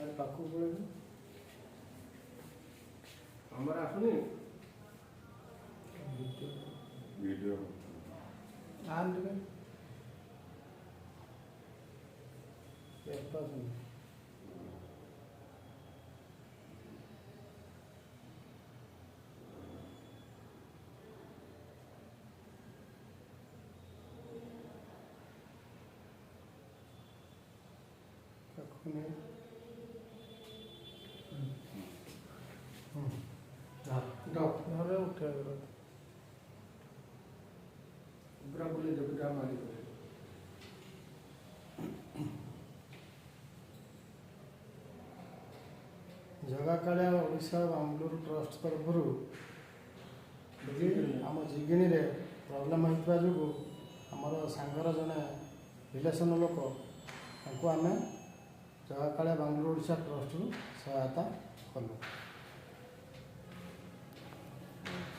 अरे पाखु बोले हमारा आसुनी वीडियो आन टिके पेपर सुन पाखु ने घरे उठे पूरा बोले जब जा मारी जगह कालिया ओडिशा बांग्लोर ट्रस्ट तरफ आम जिगिणी रे प्रॉब्लम होता जो आमर सांगर जड़े रिलेसन लोक आम जगह कालिया बांग्लोर ओडिशा ट्रस्ट सहायता कलु।